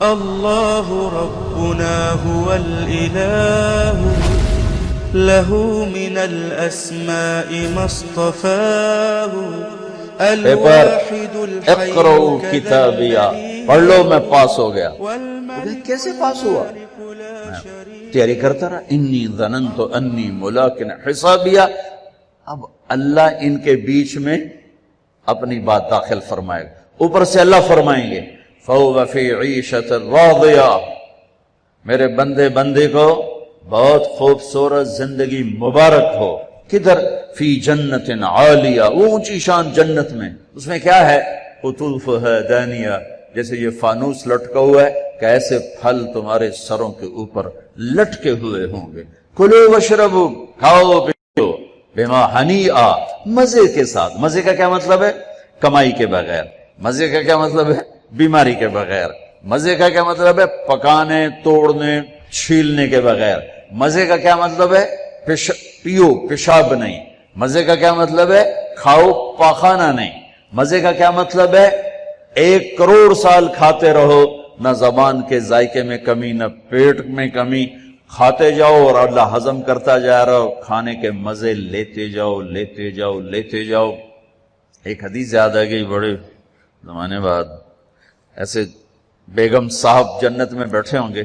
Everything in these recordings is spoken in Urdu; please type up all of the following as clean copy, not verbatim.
الله ربنا هو الإله له من الأسماء ما اصطفاه الواحد الحي اقرؤوا کتابیا، پڑھ لو میں پاس ہو گیا۔ کیسے پاس ہوا؟ تیاری کرتا رہا، انی ظننت انی ملاق حسابیا۔ اب اللہ ان کے بیچ میں اپنی بات داخل فرمائے گا، اوپر سے اللہ فرمائیں گے فَهُوَ فِي عِيشَةٍ رَاضِيَةٍ، میرے بندے کو بہت خوبصورت زندگی مبارک ہو۔ کدھر؟ فی جنت عالیہ، وہ اونچی شان جنت میں، اس میں کیا ہے؟ قطوفها دانیہ، جیسے یہ فانوس لٹکا ہوا ہے کہ ایسے پھل تمہارے سروں کے اوپر لٹکے ہوئے ہوں گے۔ کلوا واشربوا، کھاؤ پیو، بما ہنیئا، مزے کے ساتھ۔ مزے کا کیا مطلب ہے؟ کمائی کے بغیر۔ مزے کا کیا مطلب ہے؟ بیماری کے بغیر۔ مزے کا کیا مطلب ہے؟ پکانے، توڑنے، چھیلنے کے بغیر۔ مزے کا کیا مطلب ہے؟ پیو، پیشاب نہیں۔ مزے کا کیا مطلب ہے؟ کھاؤ، پاخانہ نہیں۔ مزے کا کیا مطلب ہے؟ 1 کروڑ سال کھاتے رہو، نہ زبان کے ذائقے میں کمی، نہ پیٹ میں کمی، کھاتے جاؤ اور اللہ ہضم کرتا جا رہا ہو، کھانے کے مزے لیتے جاؤ لیتے جاؤ لیتے جاؤ۔ ایک حدیث یاد آ گئی بڑے زمانے بعد، ایسے بیگم صاحب جنت میں بیٹھے ہوں گے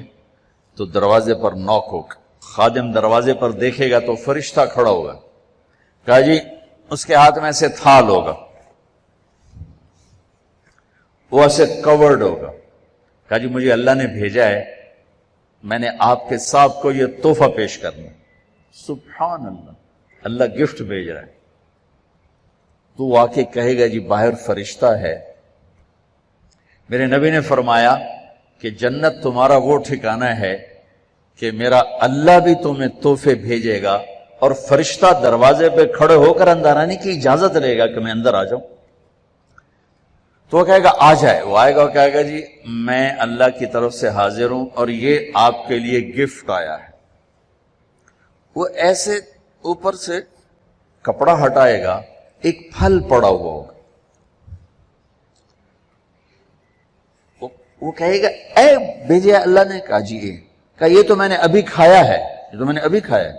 تو دروازے پر نوک ہوگا، خادم دروازے پر دیکھے گا تو فرشتہ کھڑا ہوگا، کہا جی اس کے ہاتھ میں ایسے تھال ہوگا، وہ ایسے کورڈ ہوگا، کہا جی مجھے اللہ نے بھیجا ہے، میں نے آپ کے صاحب کو یہ تحفہ پیش کرنا۔ سبحان اللہ، اللہ گفٹ بھیج رہا ہے۔ تو آ کے کہے گا جی باہر فرشتہ ہے۔ میرے نبی نے فرمایا کہ جنت تمہارا وہ ٹھکانہ ہے کہ میرا اللہ بھی تمہیں تحفے بھیجے گا اور فرشتہ دروازے پہ کھڑے ہو کر اندر آنے کی اجازت لے گا کہ میں اندر آ جاؤں۔ تو وہ کہے گا آ جائے، وہ آئے گا اور کہے گا جی میں اللہ کی طرف سے حاضر ہوں اور یہ آپ کے لیے گفٹ آیا ہے۔ وہ ایسے اوپر سے کپڑا ہٹائے گا، ایک پھل پڑا ہوا ہوگا، وہ کہے گا اے بھیجے اللہ نے؟ کہا جی کہا یہ تو میں نے ابھی کھایا ہے، یہ تو میں نے ابھی کھایا ہے۔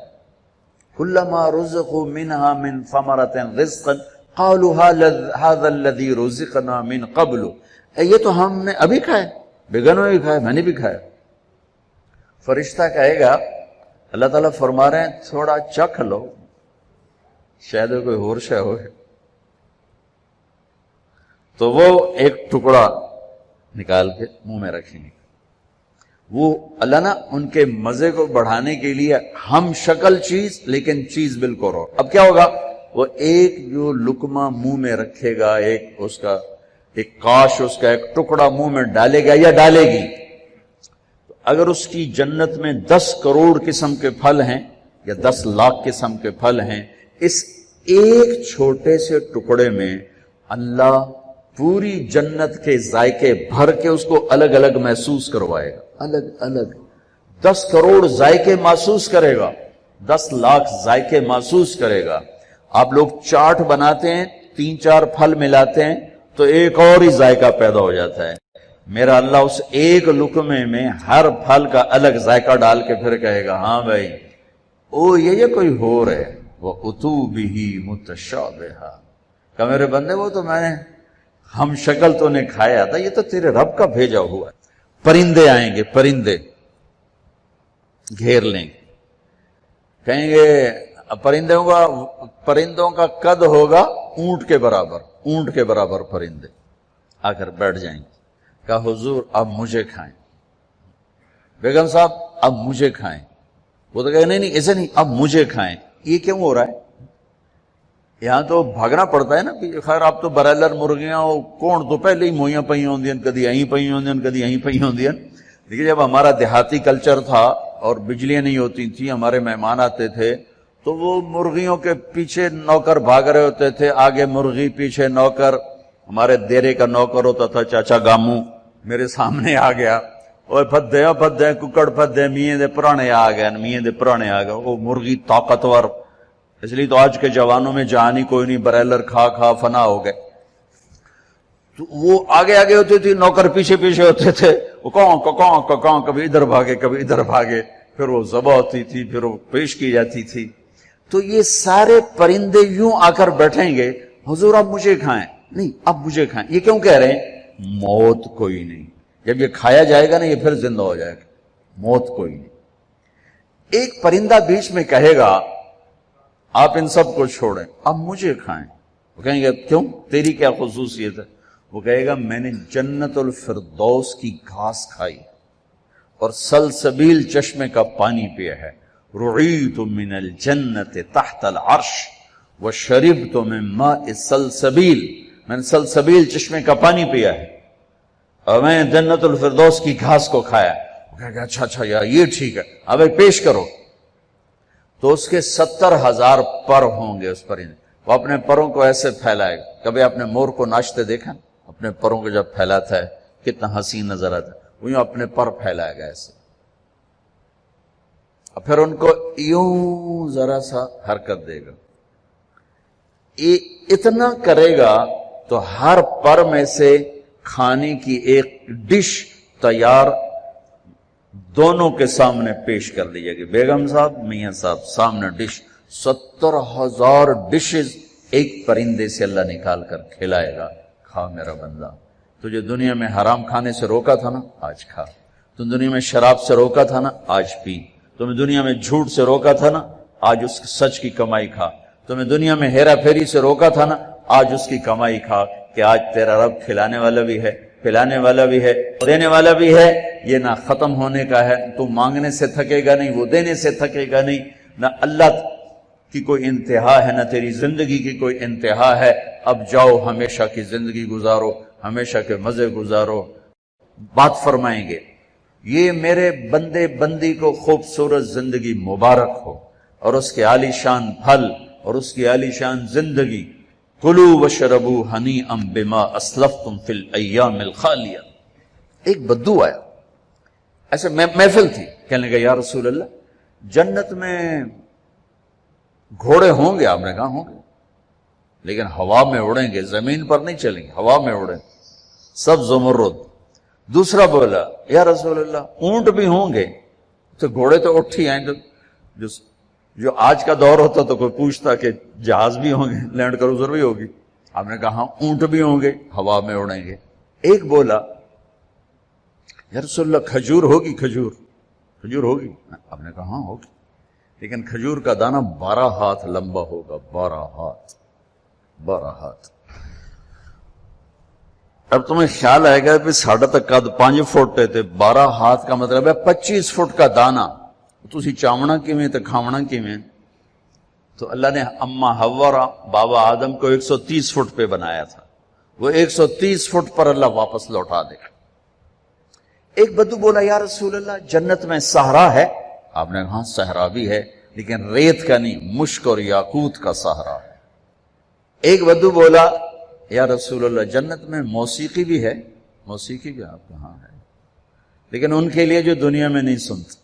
کلما رزقوا منها من ثمرة رزقا قالوا هذا الذي رزقنا من قبل، یہ تو ہم نے ابھی کھایا، بیگنوں نے بھی کھایا، میں نے بھی کھایا۔ فرشتہ کہے گا اللہ تعالیٰ فرما رہے ہیں تھوڑا چکھ لو، شاید کوئی اور شے ہو۔ تو وہ ایک ٹکڑا نکال کے منہ میں رکھیں گے۔ وہ اللہ نا ان کے مزے کو بڑھانے کے لیے ہم شکل چیز لیکن چیز بالکل اور۔ اب کیا ہوگا؟ وہ ایک جو لقمہ منہ میں رکھے گا، ایک اس کا ایک کاش، اس کا ایک ٹکڑا منہ میں ڈالے گا یا ڈالے گی، تو اگر اس کی جنت میں 10 کروڑ قسم کے پھل ہیں یا 10 لاکھ قسم کے پھل ہیں، اس ایک چھوٹے سے ٹکڑے میں اللہ پوری جنت کے ذائقے بھر کے اس کو الگ الگ محسوس کروائے گا، الگ الگ 10 کروڑ ذائقے محسوس کرے گا، 10 لاکھ ذائقے محسوس کرے گا۔ آپ لوگ چاٹ بناتے ہیں، 3-4 پھل ملاتے ہیں تو ایک اور ہی ذائقہ پیدا ہو جاتا ہے۔ میرا اللہ اس ایک لقمے میں ہر پھل کا الگ ذائقہ ڈال کے پھر کہے گا ہاں بھائی او یہ کوئی ہو رہے وَأُتُوا بِهِ مُتَشَابِهًا، کہ میرے بندے وہ تو میں نے ہم شکل تو نے کھایا تھا، یہ تو تیرے رب کا بھیجا ہوا ہے۔ پرندے آئیں گے، پرندے گھیر لیں گے، کہیں گے پرندوں کا قد ہوگا اونٹ کے برابر، اونٹ کے برابر پرندے آ کر بیٹھ جائیں گے، کہا حضور اب مجھے کھائیں، بیگم صاحب اب مجھے کھائیں۔ وہ تو کہے نہیں ایسے نہیں، اب مجھے کھائیں۔ یہ کیوں ہو رہا ہے؟ یہاں تو بھاگنا پڑتا ہے نا، خیر آپ تو برائلر مرغیاں ہو، کون تو پہلے ہی موئیاں پئی ہوندیاں، کدی یہیں پئی ہوندیاں، کدی یہیں پئی ہوندیاں۔ لیکن جب ہمارا دیہاتی کلچر تھا اور بجلیاں نہیں ہوتی تھیں، ہمارے مہمان آتے تھے تو وہ مرغیوں کے پیچھے نوکر بھاگ رہے ہوتے تھے، آگے مرغی پیچھے نوکر۔ ہمارے دیرے کا نوکر ہوتا تھا چاچا گامو، میرے سامنے آ گیا، اوے پھدے ککڑ پھدے، میاں دے پرانے آ گئے، میاں دے پرانے آ گئے۔ وہ مرغی طاقتور، اس لیے تو آج کے جوانوں میں جان ہی کوئی نہیں، برائلر کھا کھا فنا ہو گئے۔ تو وہ آگے آگے ہوتے تھے، نوکر پیچھے پیچھے ہوتے تھے، وہ کاں کبھی ادھر بھاگے کبھی ادھر بھاگے، پھر وہ ذبح ہوتی تھی، پھر وہ پیش کی جاتی تھی۔ تو یہ سارے پرندے یوں آ کر بیٹھیں گے، حضور اب مجھے کھائیں، نہیں اب مجھے کھائیں۔ یہ کیوں کہہ رہے ہیں؟ موت کوئی نہیں، جب یہ کھایا جائے گا نا یہ پھر زندہ ہو جائے گا، موت کوئی نہیں۔ ایک پرندہ بیچ میں کہے گا آپ ان سب کو چھوڑیں، اب مجھے کھائیں، وہ کہیں گے کیوں، تیری کیا خصوصیت ہے؟ وہ کہے گا میں نے جنت الفردوس کی گھاس کھائی اور سلسبیل چشمے کا پانی پیا ہے، رعیت من الجنت تحت العرش وشربت من ماء سلسبیل، میں نے سلسبیل چشمے کا پانی پیا ہے اور میں نے جنت الفردوس کی گھاس کو کھایا۔ وہ کہے گا اچھا یار یہ ٹھیک ہے، اب پیش کرو۔ تو اس کے 70,000 پر ہوں گے اس پرندے، وہ اپنے پروں کو ایسے پھیلائے گا۔ کبھی آپ نے مور کو ناچتے دیکھا؟ اپنے پروں کو جب پھیلاتا ہے کتنا حسین نظر آتا ہے، وہ یوں اپنے پر پھیلائے گا ایسے، اور پھر ان کو یوں ذرا سا حرکت دے گا، اتنا کرے گا تو ہر پر میں سے کھانے کی ایک ڈش تیار دونوں کے سامنے پیش کر دی جائے گی۔ بیگم صاحب، میاں صاحب، سامنے ڈش، 70,000 ڈشز ایک پرندے سے اللہ نکال کر کھلائے گا۔ کھا میرا بندہ، تجھے دنیا میں حرام کھانے سے روکا تھا نا، آج کھا۔ تم دنیا میں شراب سے روکا تھا نا، آج پی۔ تمہیں دنیا میں جھوٹ سے روکا تھا نا، آج اس سچ کی کمائی کھا۔ تمہیں دنیا میں ہیرا پھیری سے روکا تھا نا، آج اس کی کمائی کھا، کہ آج تیرا رب کھلانے والا بھی ہے، پلانے والا بھی ہے، دینے والا بھی ہے۔ یہ نہ ختم ہونے کا ہے، تو مانگنے سے تھکے گا نہیں، وہ دینے سے تھکے گا نہیں، نہ اللہ کی کوئی انتہا ہے، نہ تیری زندگی کی کوئی انتہا ہے۔ اب جاؤ ہمیشہ کی زندگی گزارو، ہمیشہ کے مزے گزارو۔ بات فرمائیں گے یہ میرے بندے بندی کو خوبصورت زندگی مبارک ہو، اور اس کے عالی شان پھل اور اس کی عالی شان زندگی۔ کلوا واشربوا ہنیئا بما اسلفتم فی الایام الخالیہ۔ ایک بدو آیا، ایسے محفل تھی، کہنے لگا یا رسول اللہ جنت میں گھوڑے ہوں گے؟ آپ نے کہا ہوں گے، لیکن ہوا میں اڑیں گے، زمین پر نہیں چلیں گے، ہوا میں اڑیں، سب زمرد۔ دوسرا بولا یا رسول اللہ اونٹ بھی ہوں گے؟ تو گھوڑے تو اٹھ ہی آئیں گے، جو آج کا دور ہوتا تو کوئی پوچھتا کہ جہاز بھی ہوں گے، لینڈ کروزر بھی ہوگی؟ آپ نے کہا ہاں اونٹ بھی ہوں گے، ہوا میں اڑیں گے۔ ایک بولا یا رسول اللہ کھجور ہوگی؟ کھجور ہوگی؟ آپ نے کہا ہاں ہوگی، لیکن کھجور کا دانہ 12 ہاتھ لمبا ہوگا، 12 ہاتھ۔ اب تمہیں خیال آئے گا کہ ساڑھا تک قد 5 فٹ تے 12 ہاتھ کا مطلب ہے 25 فٹ کا دانہ، تسی چاونا کیویں تے کھاونا کیویں؟ تو اللہ نے اما حوا اور بابا آدم کو 130 فٹ پہ بنایا تھا، وہ 130 فٹ پر اللہ واپس لوٹا دے گا۔ ایک بدو بولا یا رسول اللہ جنت میں صحرا ہے؟ آپ نے کہا صحرا بھی ہے، لیکن ریت کا نہیں، مشک اور یاقوت کا صحرا ہے۔ ایک بدو بولا یا رسول اللہ جنت میں موسیقی بھی ہے؟ موسیقی بھی؟ آپ کہاں ہے، لیکن ان کے لیے جو دنیا میں نہیں سنتے۔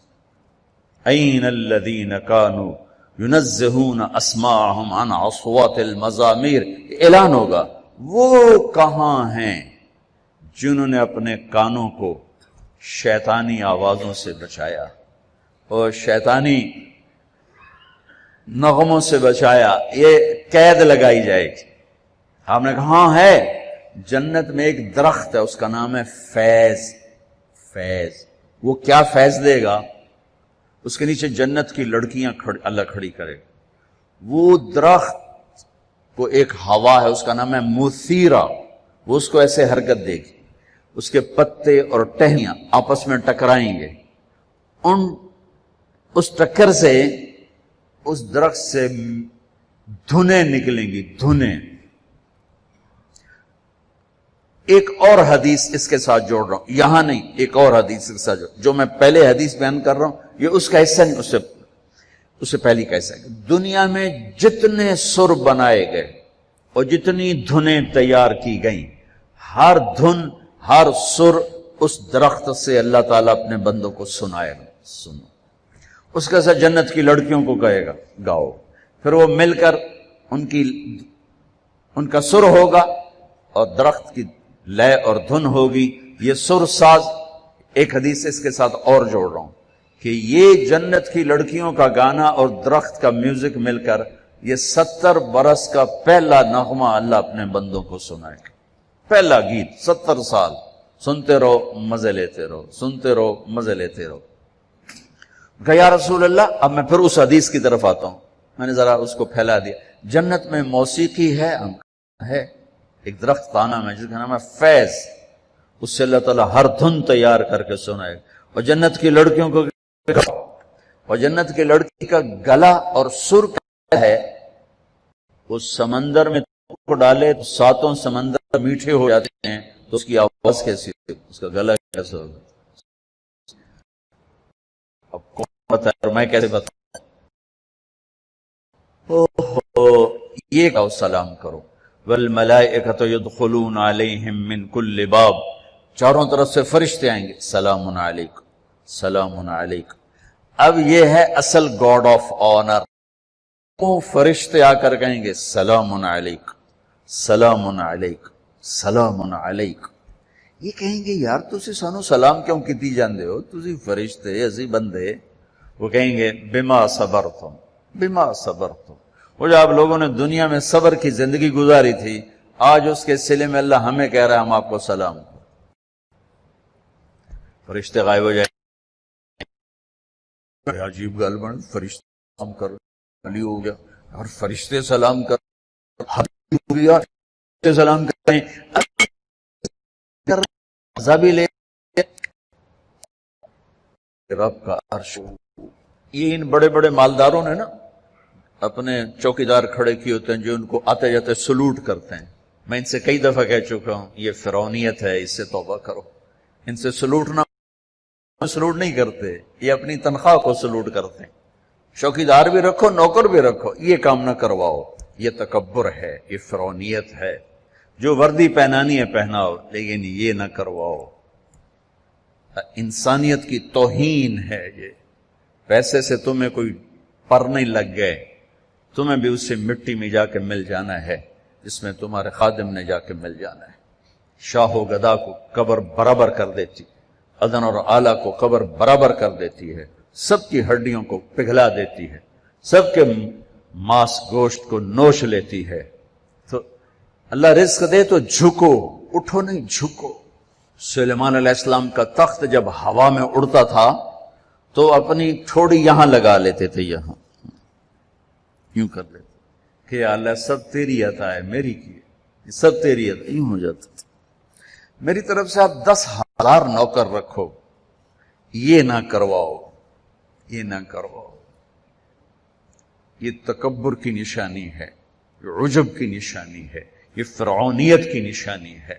این الذین کانوا ینزہون اسماءہم عن اصوات المزامیر، اعلان ہوگا وہ کہاں ہیں جنہوں نے اپنے کانوں کو شیطانی آوازوں سے بچایا اور شیطانی نغموں سے بچایا، یہ قید لگائی جائے گی۔ آپ نے کہا ہاں ہے، جنت میں ایک درخت ہے اس کا نام ہے فیض۔ وہ کیا فیض دے گا؟ اس کے نیچے جنت کی لڑکیاں اللہ کھڑی کرے گا۔ وہ درخت کو ایک ہوا ہے، اس کا نام ہے مثیرہ، وہ اس کو ایسے حرکت دے گی، اس کے پتے اور ٹہنیاں آپس میں ٹکرائیں گے، اس ٹکر سے اس درخت سے دھنیں نکلیں گی، دھنیں۔ ایک اور حدیث اس کے ساتھ جوڑ رہا ہوں، یہاں نہیں، ایک اور حدیث کے ساتھ جو میں پہلے حدیث بیان کر رہا ہوں یہ اس کا حصہ نہیں، اس سے پہلی کا حصہ ہے۔ دنیا میں جتنے سر بنائے گئے اور جتنی دھنیں تیار کی گئیں، ہر دھن، ہر سر اس درخت سے اللہ تعالیٰ اپنے بندوں کو سنائے گا، سنو۔ اس کا ساتھ جنت کی لڑکیوں کو کہے گا گاؤ، پھر وہ مل کر ان کا سر ہوگا اور درخت کی لے اور دھن ہوگی۔ یہ سر ساز ایک حدیث اس کے ساتھ اور جوڑ رہا ہوں کہ یہ جنت کی لڑکیوں کا گانا اور درخت کا میوزک مل کر یہ 70 برس کا پہلا نغمہ اللہ اپنے بندوں کو سنائے گا. پہلا گیت 70 سال سنتے رہو مزے لیتے رہو، سنتے رہو مزے لیتے رہو. کہ یا رسول اللہ، اب میں پھر اس حدیث کی طرف آتا ہوں. میں نے ذرا اس کو پھیلا دیا. جنت میں موسیقی ہے ایک درخت تانا میں جس کا نام ہے فیض، اس سے اللہ تعالیٰ ہر دھن تیار کر کے سنائے. اور جنت کی لڑکیوں کو، اور جنت کی لڑکی کا گلا اور سر کیا ہے، وہ سمندر میں کو ڈالے تو 7 سمندر میٹھے ہو جاتے ہیں، تو اس کی آواز کیسی ہوگی، اس کا گلا کیسا ہوگا؟ اب کون بتائے اور میں کیسے بتاؤں؟ یہ کہو سلام کرو. والملائکۃ یدخلون علیہم من کل باب، چاروں طرف سے فرشتے آئیں گے، سلام علیکم سلام علیکم. اب یہ ہے اصل گاڈ آف آنر. وہ فرشتے آ کر کہیں گے سلام علیکم سلام علیکم سلام علیکم. یہ کہیں گے یار تسی سانو سلام کیوں کیتی جاندے ہو، تسی فرشتے اسی بندے. وہ کہیں گے بما صبرتم بما صبرتم. وہ جو آپ لوگوں نے دنیا میں صبر کی زندگی گزاری تھی، آج اس کے صلے میں اللہ ہمیں کہہ رہا ہے ہم آپ کو سلام. فرشتے غائب ہو جائیں. عجیب گل بن، فرشتے سلام کر علی ہو گیا اور فرشتے سلام کر ہو گیا، فرشتے سلام کر رہے ہیں. عذابی لے رب کا عرش. یہ ان بڑے بڑے مالداروں نے نا اپنے چوکیدار کھڑے کیے ہوتے ہیں جو ان کو آتے جاتے سلوٹ کرتے ہیں. میں ان سے کئی دفعہ کہہ چکا ہوں یہ فرعونیت ہے، اس سے توبہ کرو. ان سے سلوٹ نہیں کرتے، یہ اپنی تنخواہ کو سلوٹ کرتے ہیں. چوکیدار بھی رکھو نوکر بھی رکھو، یہ کام نہ کرواؤ. یہ تکبر ہے، یہ فرعونیت ہے. جو وردی پہنانی ہے پہناؤ، لیکن یہ نہ کرواؤ. انسانیت کی توہین ہے یہ. پیسے سے تمہیں کوئی پر نہیں لگ گئے، تمہیں بھی اس سے مٹی میں جا کے مل جانا ہے جس میں تمہارے خادم نے جا کے مل جانا ہے. شاہ و گدا کو قبر برابر کر دیتی، ادن اور آلہ کو قبر برابر کر دیتی ہے، سب کی ہڈیوں کو پگھلا دیتی ہے، سب کے ماس گوشت کو نوش لیتی ہے. تو اللہ رزق دے تو جھکو، اٹھو نہیں جھکو. سلیمان علیہ السلام کا تخت جب ہوا میں اڑتا تھا تو اپنی ٹھوڑی یہاں لگا لیتے تھے، یہاں یوں کر لیتے کہ یا اللہ سب تیری عطا ہے، میری کی ہے، سب تیری عطا. یوں ہو جاتا تھا. میری طرف سے آپ 10,000 نوکر رکھو، یہ نہ کرواؤ، یہ نہ کرواؤ. یہ تکبر کی نشانی ہے، یہ عجب کی نشانی ہے، یہ فرعونیت کی نشانی ہے.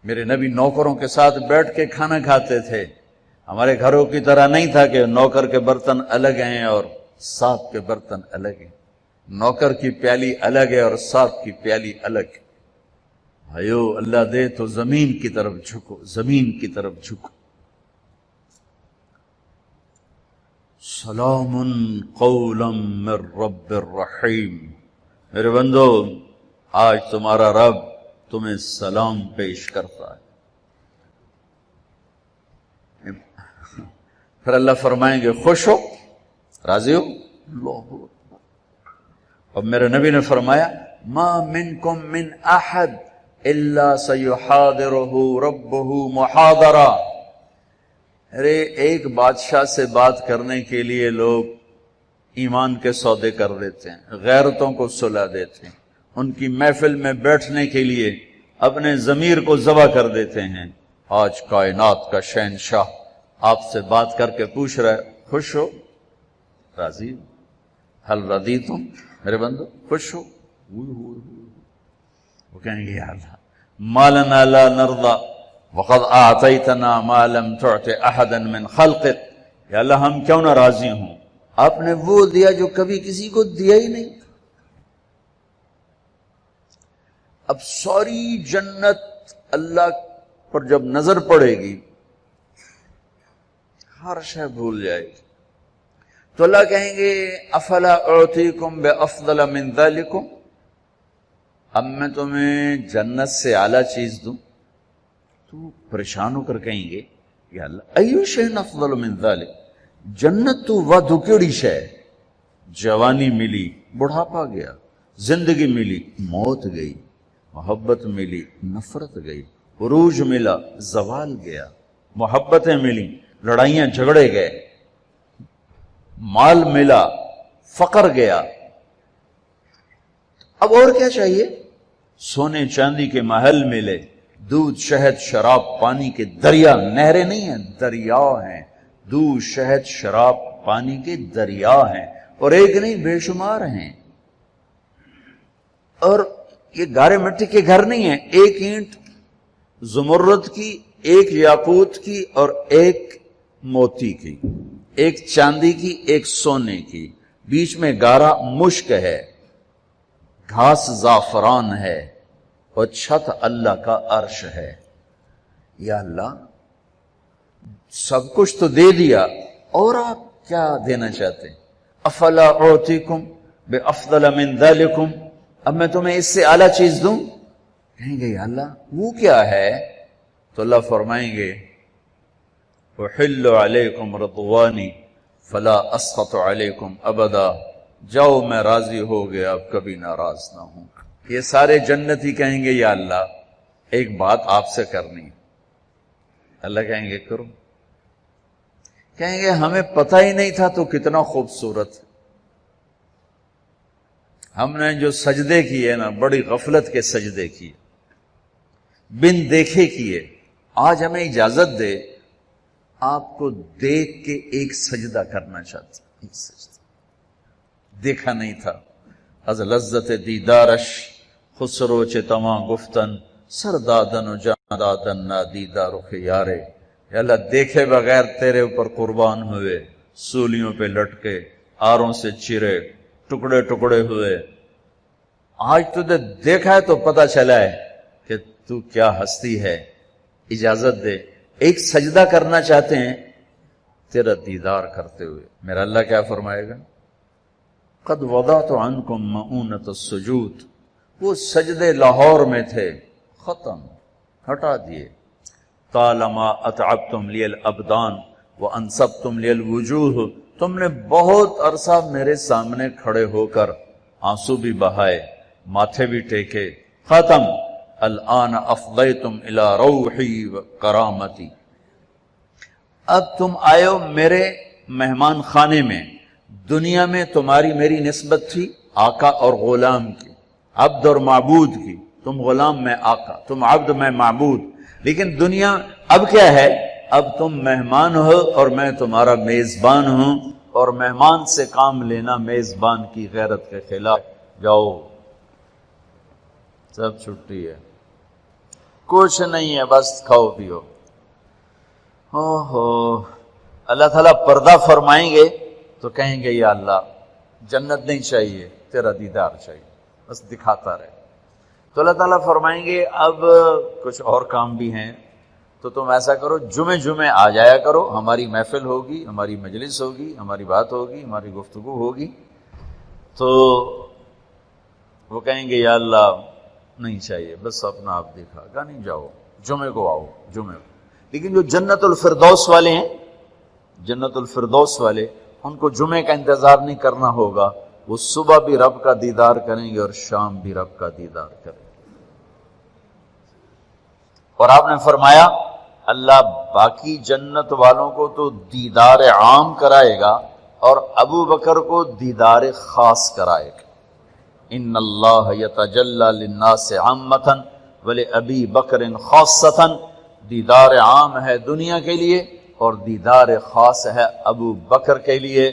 میرے نبی نوکروں کے ساتھ بیٹھ کے کھانا کھاتے تھے. ہمارے گھروں کی طرح نہیں تھا کہ نوکر کے برتن الگ ہیں اور ساتھ کے برتن الگ ہیں. نوکر کی پیالی الگ ہے اور ساتھ کی پیالی الگ ہے. بھائیو اللہ دے تو زمین کی طرف جھکو، زمین کی طرف جھکو. سلام قولا من رب الرحیم. میرے بندو آج تمہارا رب تمہیں سلام پیش کرتا ہے. پھر اللہ فرمائیں گے خوش ہو، راضی ہو. اللہ. اور میرے نبی نے فرمایا ما منکم من احد الا سیحاضرہ ربہ محاضرہ. ارے ایک بادشاہ سے بات کرنے کے لیے لوگ ایمان کے سودے کر دیتے ہیں، غیرتوں کو سلا دیتے ہیں، ان کی محفل میں بیٹھنے کے لیے اپنے ضمیر کو ذبح کر دیتے ہیں. آج کائنات کا شہنشاہ آپ سے بات کر کے پوچھ رہا ہے خوش ہو، راضی ہو؟ حل رضیتم. میرے بندو خوش ہو. وہ کہیں گے یا اللہ ما لنا لا نرضى وقد اعطیتنا ما لم تعط احدا من خلقك. یا اللہ ہم کیوں نہ راضی ہوں، آپ نے وہ دیا جو کبھی کسی کو دیا ہی نہیں. اب ساری جنت اللہ پر جب نظر پڑے گی ہر شے بھول جائے گی. تو اللہ کہیں گے افلا اعطیکم بافضل من ذلکم، اب میں تمہیں جنت سے اعلیٰ چیز دوں. تو پریشان ہو کر کہیں گے یا اللہ ایو شیء افضل من ذلک، جنت تو ودو کیڑی شے، جوانی ملی بڑھاپا گیا، زندگی ملی موت گئی، محبت ملی نفرت گئی، عروج ملا زوال گیا، محبتیں ملی لڑائیاں جھگڑے گئے، مال ملا فقر گیا، اب اور کیا چاہیے؟ سونے چاندی کے محل ملے، دودھ شہد شراب پانی کے دریا، نہریں نہیں ہیں دریا ہیں، دودھ شہد شراب پانی کے دریا ہیں، اور ایک نہیں بے شمار ہیں، اور یہ گارے مٹی کے گھر نہیں ہیں، ایک اینٹ زمرد کی، ایک یاقوت کی اور ایک موتی کی، ایک چاندی کی ایک سونے کی، بیچ میں گارا مشک ہے، گھاس زعفران ہے، اور چھت اللہ کا عرش ہے۔ یا اللہ سب کچھ تو دے دیا، اور آپ کیا دینا چاہتے ہیں؟ افلا اعطیکم بافضل من ذلکم، اب میں تمہیں اس سے اعلیٰ چیز دوں؟ کہیں گے یا اللہ وہ کیا ہے؟ تو اللہ فرمائیں گے احل علیکم رضوانی فلا اسخط علیکم ابدا، جاؤ میں راضی ہو گیا اب کبھی ناراض نہ ہوں۔ یہ سارے جنتی کہیں گے یا اللہ ایک بات آپ سے کرنی ہے۔ اللہ کہیں گے کرو۔ کہیں گے ہمیں پتہ ہی نہیں تھا تو کتنا خوبصورت، ہم نے جو سجدے کیے نا بڑی غفلت کے سجدے کیے، بن دیکھے کیے، آج ہمیں اجازت دے آپ کو دیکھ کے ایک سجدہ کرنا چاہتے ہیں، ایک سجدہ دیکھا نہیں تھا۔ از لذت دیدارش خسرو چے تمام گفتن سردادن و جاندادن نا دیدارو خیارے، یا اللہ دیکھے بغیر تیرے اوپر قربان ہوئے، سولیوں پہ لٹکے، آروں سے چرے، ٹکڑے ٹکڑے ہوئے، آج تجھے دیکھا ہے تو پتہ چلا ہے کہ تو کیا ہستی ہے، اجازت دے ایک سجدہ کرنا چاہتے ہیں تیرا دیدار کرتے ہوئے۔ میرا اللہ کیا فرمائے گا؟ قد وضعت عنکم مؤونۃ السجود، وہ سجدے لاہور میں تھے، ختم، ہٹا دیے۔ طالما اتعبتم لی الابدان وانصبتم لی الوجوہ، تم نے بہت عرصہ میرے سامنے کھڑے ہو کر آنسو بھی بہائے، ماتھے بھی ٹیکے، ختم۔ الآن افضیتم الی روحی و کرامتی، اب تم آئے ہو میرے مہمان خانے میں۔ دنیا میں تمہاری میری نسبت تھی آقا اور غلام کی، عبد اور معبود کی، تم غلام میں آقا، تم عبد میں معبود، لیکن دنیا اب کیا ہے؟ اب تم مہمان ہو اور میں تمہارا میزبان ہوں، اور مہمان سے کام لینا میزبان کی غیرت کے خلاف۔ جاؤ سب چھٹی ہے، کچھ نہیں ہے، بس کھاؤ پیو۔ اللہ تعالیٰ پردہ فرمائیں گے تو کہیں گے یا اللہ جنت نہیں چاہیے، تیرا دیدار چاہیے، بس دکھاتا رہے۔ تو اللہ تعالیٰ فرمائیں گے اب کچھ اور کام بھی ہیں، تو تم ایسا کرو جمعے جمعے آ جایا کرو، ہماری محفل ہوگی، ہماری مجلس ہوگی، ہماری بات ہوگی، ہماری گفتگو ہوگی۔ تو وہ کہیں گے یا اللہ نہیں چاہیے، بس اپنا آپ دیکھا گا، نہیں جاؤ جمعے کو آؤ، جمعے کو۔ لیکن جو جنت الفردوس والے ہیں، جنت الفردوس والے، ان کو جمعے کا انتظار نہیں کرنا ہوگا، وہ صبح بھی رب کا دیدار کریں گے اور شام بھی رب کا دیدار کریں گے۔ اور آپ نے فرمایا اللہ باقی جنت والوں کو تو دیدار عام کرائے گا اور ابو بکر کو دیدار خاص کرائے گا۔ ان اللہ یتجلی للناس عامۃ ولابی بکر خاصۃ، دیدار عام ہے دنیا کے لیے اور دیدار خاص ہے ابو بکر کے لیے۔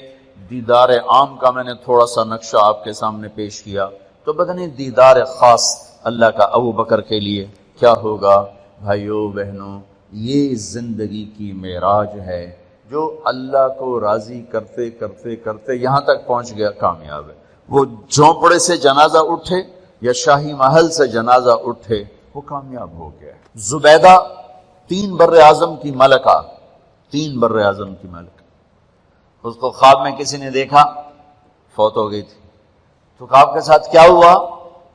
دیدار عام کا میں نے تھوڑا سا نقشہ آپ کے سامنے پیش کیا، تو پتہ نہیں دیدار خاص اللہ کا ابو بکر کے لیے کیا ہوگا۔ بھائیو بہنوں، یہ زندگی کی معراج ہے، جو اللہ کو راضی کرتے کرتے کرتے یہاں تک پہنچ گیا کامیاب ہے۔ وہ جھونپڑے سے جنازہ اٹھے یا شاہی محل سے جنازہ اٹھے، وہ کامیاب ہو گیا۔ زبیدہ 3 بر اعظم کی ملکہ، 3 بر اعظم کی ملکہ، اس کو خواب میں کسی نے دیکھا، فوت ہو گئی تھی۔ تو خواب کے ساتھ کیا ہوا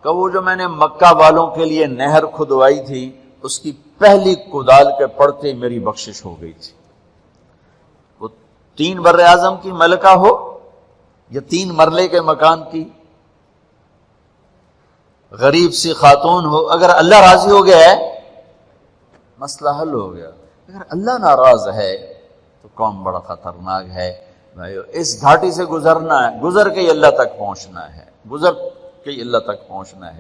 کہ وہ جو میں نے مکہ والوں کے لیے نہر کھدوائی تھی اس کی پہلی کدال کے پڑتے میری بخشش ہو گئی تھی. وہ 3 بر اعظم کی ملکہ ہو یا 3 مرلے کے مکان کی غریب سی خاتون ہو، اگر اللہ راضی ہو گیا ہے مسئلہ حل ہو گیا. اگر اللہ ناراض ہے تو قوم بڑا خطرناک ہے. اس گھاٹی سے گزرنا ہے، گزر کے اللہ تک پہنچنا ہے، گزر کے اللہ تک پہنچنا ہے.